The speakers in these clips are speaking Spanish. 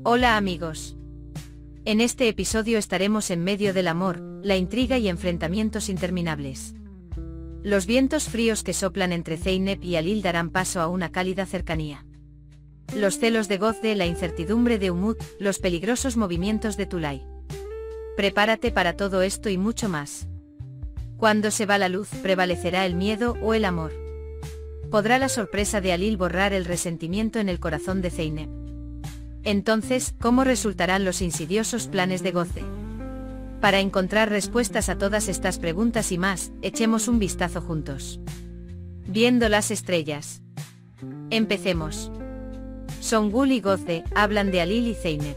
Hola amigos. En este episodio estaremos en medio del amor, la intriga y enfrentamientos interminables. Los vientos fríos que soplan entre Zeynep y Halil darán paso a una cálida cercanía. Los celos de Gözde, la incertidumbre de Umut, los peligrosos movimientos de Tülay. Prepárate para todo esto y mucho más. Cuando se va la luz, ¿prevalecerá el miedo o el amor? ¿Podrá la sorpresa de Halil borrar el resentimiento en el corazón de Zeynep? Entonces, ¿cómo resultarán los insidiosos planes de Gözde? Para encontrar respuestas a todas estas preguntas y más, echemos un vistazo juntos. Viendo las estrellas. Empecemos. Songül y Gözde hablan de Halil y Zeynep.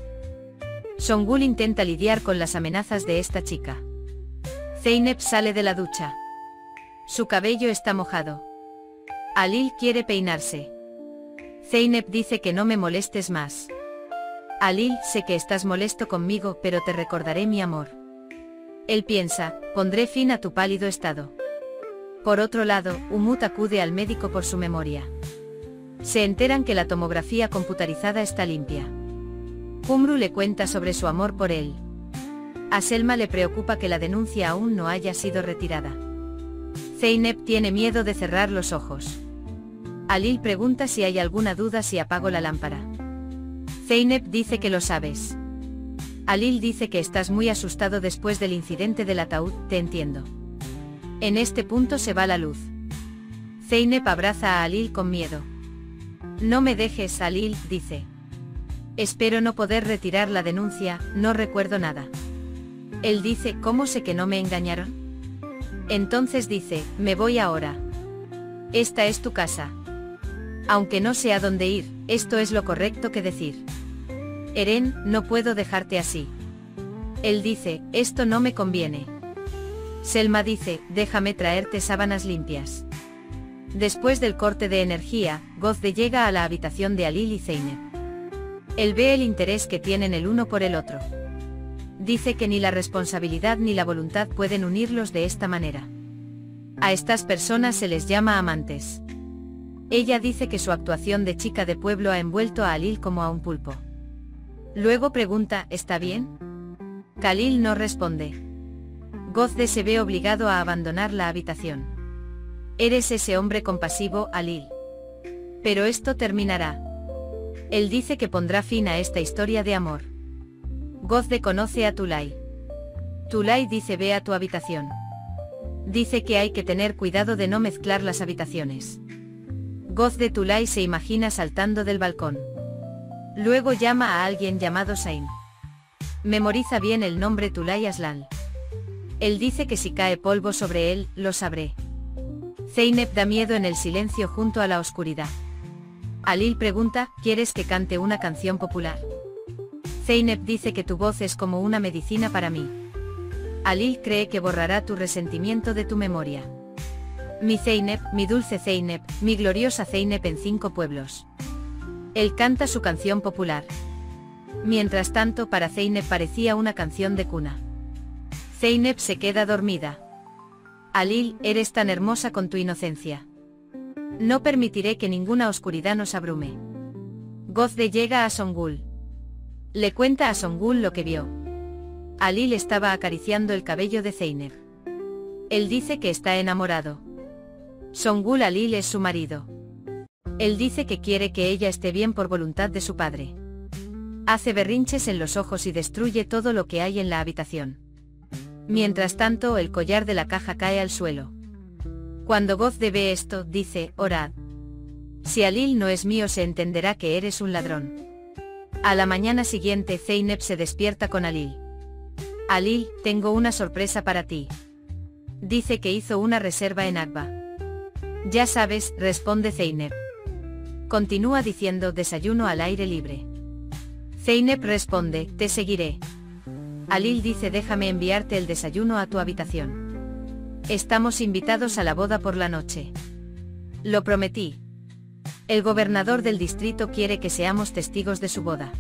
Songül intenta lidiar con las amenazas de esta chica. Zeynep sale de la ducha. Su cabello está mojado. Halil quiere peinarse. Zeynep dice que no me molestes más. Halil, sé que estás molesto conmigo, pero te recordaré mi amor. Él piensa, pondré fin a tu pálido estado. Por otro lado, Umut acude al médico por su memoria. Se enteran que la tomografía computarizada está limpia. Kumru le cuenta sobre su amor por él. A Selma le preocupa que la denuncia aún no haya sido retirada. Zeynep tiene miedo de cerrar los ojos. Halil pregunta si hay alguna duda si apago la lámpara. Zeynep dice que lo sabes. Halil dice que estás muy asustado después del incidente del ataúd, te entiendo. En este punto se va la luz. Zeynep abraza a Halil con miedo. No me dejes, Halil, dice. Espero no poder retirar la denuncia, no recuerdo nada. Él dice, ¿cómo sé que no me engañaron? Entonces dice, me voy ahora. Esta es tu casa. Aunque no sé a dónde ir, esto es lo correcto que decir. Eren, no puedo dejarte así. Él dice, esto no me conviene. Selma dice, déjame traerte sábanas limpias. Después del corte de energía, Gözde llega a la habitación de Halil y Zeynep. Él ve el interés que tienen el uno por el otro. Dice que ni la responsabilidad ni la voluntad pueden unirlos de esta manera. A estas personas se les llama amantes. Ella dice que su actuación de chica de pueblo ha envuelto a Halil como a un pulpo. Luego pregunta, ¿está bien? Halil no responde. Gözde se ve obligado a abandonar la habitación. Eres ese hombre compasivo, Halil. Pero esto terminará. Él dice que pondrá fin a esta historia de amor. Gözde conoce a Tülay. Tülay dice, ve a tu habitación. Dice que hay que tener cuidado de no mezclar las habitaciones. Gözde Tülay se imagina saltando del balcón. Luego llama a alguien llamado Saim. Memoriza bien el nombre Tülay Aslan. Él dice que si cae polvo sobre él, lo sabré. Zeynep da miedo en el silencio junto a la oscuridad. Halil pregunta, ¿quieres que cante una canción popular? Zeynep dice que tu voz es como una medicina para mí. Halil cree que borrará tu resentimiento de tu memoria. Mi Zeynep, mi dulce Zeynep, mi gloriosa Zeynep en 5 pueblos. Él canta su canción popular. Mientras tanto, para Zeynep parecía una canción de cuna. Zeynep se queda dormida. Halil, eres tan hermosa con tu inocencia. No permitiré que ninguna oscuridad nos abrume. Gözde llega a Songül. Le cuenta a Songül lo que vio. Halil estaba acariciando el cabello de Zeynep. Él dice que está enamorado. Songül, Halil es su marido. Él dice que quiere que ella esté bien por voluntad de su padre. Hace berrinches en los ojos y destruye todo lo que hay en la habitación. Mientras tanto, el collar de la caja cae al suelo. Cuando Gözde ve esto, dice, orad. Si Halil no es mío, se entenderá que eres un ladrón. A la mañana siguiente, Zeynep se despierta con Halil. Halil, tengo una sorpresa para ti. Dice que hizo una reserva en Akba. Ya sabes, responde Zeynep. Continúa diciendo, desayuno al aire libre. Zeynep responde, te seguiré. Halil dice, déjame enviarte el desayuno a tu habitación. Estamos invitados a la boda por la noche. Lo prometí. El gobernador del distrito quiere que seamos testigos de su boda.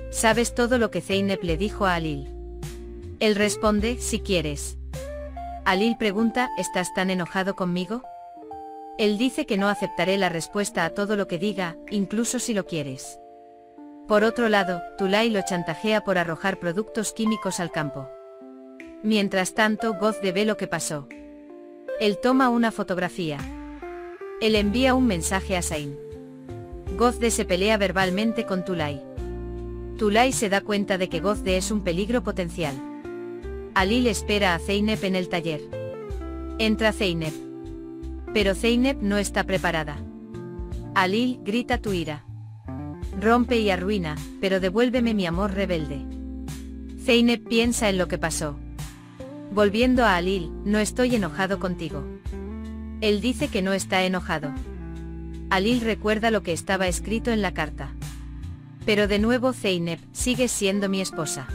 ¿Sabes todo lo que Zeynep le dijo a Halil? Él responde, si quieres. Halil pregunta, ¿estás tan enojado conmigo? Él dice que no aceptaré la respuesta a todo lo que diga, incluso si lo quieres. Por otro lado, Tulay lo chantajea por arrojar productos químicos al campo. Mientras tanto, Gozde ve lo que pasó. Él toma una fotografía. Él envía un mensaje a Zayn. Gozde se pelea verbalmente con Tulay. Tulay se da cuenta de que Gozde es un peligro potencial. Alil espera a Zeynep en el taller. Entra Zeynep. Pero Zeynep no está preparada. Alil grita tu ira. Rompe y arruina, pero devuélveme mi amor rebelde. Zeynep piensa en lo que pasó. Volviendo a Alil, no estoy enojado contigo. Él dice que no está enojado. Alil recuerda lo que estaba escrito en la carta. Pero de nuevo Zeynep, sigues siendo mi esposa.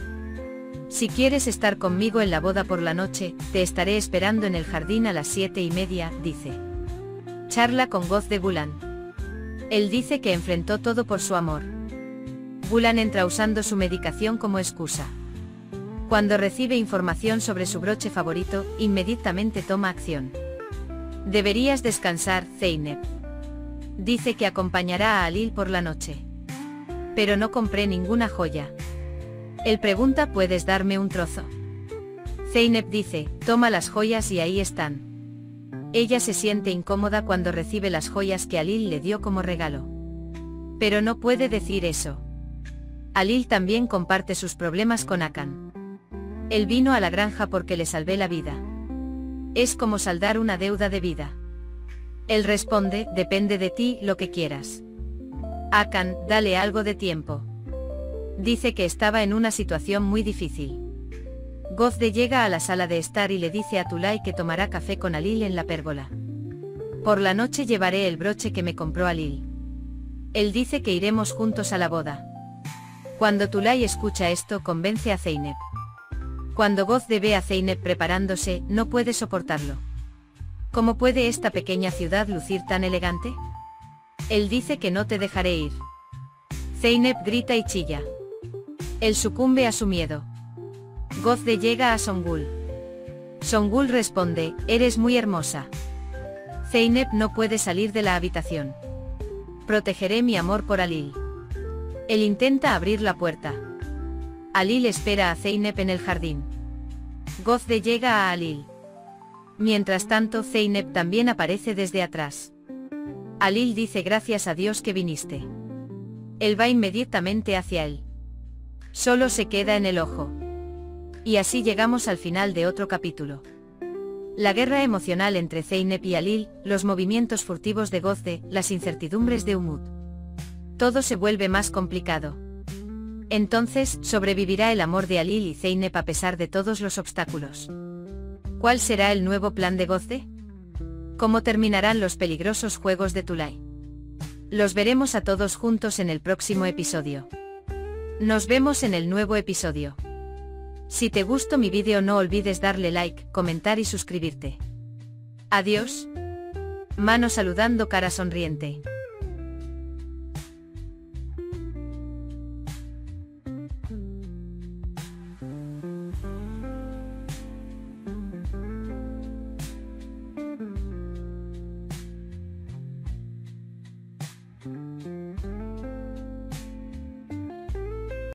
Si quieres estar conmigo en la boda por la noche, te estaré esperando en el jardín a las 7:30, dice. Charla con Gozde Gulan. Él dice que enfrentó todo por su amor. Gulan entra usando su medicación como excusa. Cuando recibe información sobre su broche favorito, inmediatamente toma acción. Deberías descansar, Zeynep. Dice que acompañará a Alil por la noche. Pero no compré ninguna joya. Él pregunta, ¿puedes darme un trozo? Zeynep dice, toma las joyas y ahí están. Ella se siente incómoda cuando recibe las joyas que Alil le dio como regalo. Pero no puede decir eso. Alil también comparte sus problemas con Hakan. Él vino a la granja porque le salvé la vida. Es como saldar una deuda de vida. Él responde, depende de ti, lo que quieras. Hakan, dale algo de tiempo. Dice que estaba en una situación muy difícil. Gozde llega a la sala de estar y le dice a Tulay que tomará café con Alil en la pérgola. Por la noche llevaré el broche que me compró Alil. Él dice que iremos juntos a la boda. Cuando Tulay escucha esto, convence a Zeynep. Cuando Gozde ve a Zeynep preparándose, no puede soportarlo. ¿Cómo puede esta pequeña ciudad lucir tan elegante? Él dice que no te dejaré ir. Zeynep grita y chilla. Él sucumbe a su miedo. Gozde llega a Songul. Songul responde, eres muy hermosa. Zeynep no puede salir de la habitación. Protegeré mi amor por Alil. Él intenta abrir la puerta. Alil espera a Zeynep en el jardín. Gozde llega a Alil. Mientras tanto, Zeynep también aparece desde atrás. Alil dice gracias a Dios que viniste. Él va inmediatamente hacia él. Solo se queda en el ojo. Y así llegamos al final de otro capítulo. La guerra emocional entre Zeynep y Alil, los movimientos furtivos de Gozde, las incertidumbres de Umut. Todo se vuelve más complicado. Entonces, ¿sobrevivirá el amor de Alil y Zeynep a pesar de todos los obstáculos? ¿Cuál será el nuevo plan de Gozde? ¿Cómo terminarán los peligrosos juegos de Tulay? Los veremos a todos juntos en el próximo episodio. Nos vemos en el nuevo episodio. Si te gustó mi vídeo no olvides darle like, comentar y suscribirte. Adiós. Mano saludando, cara sonriente.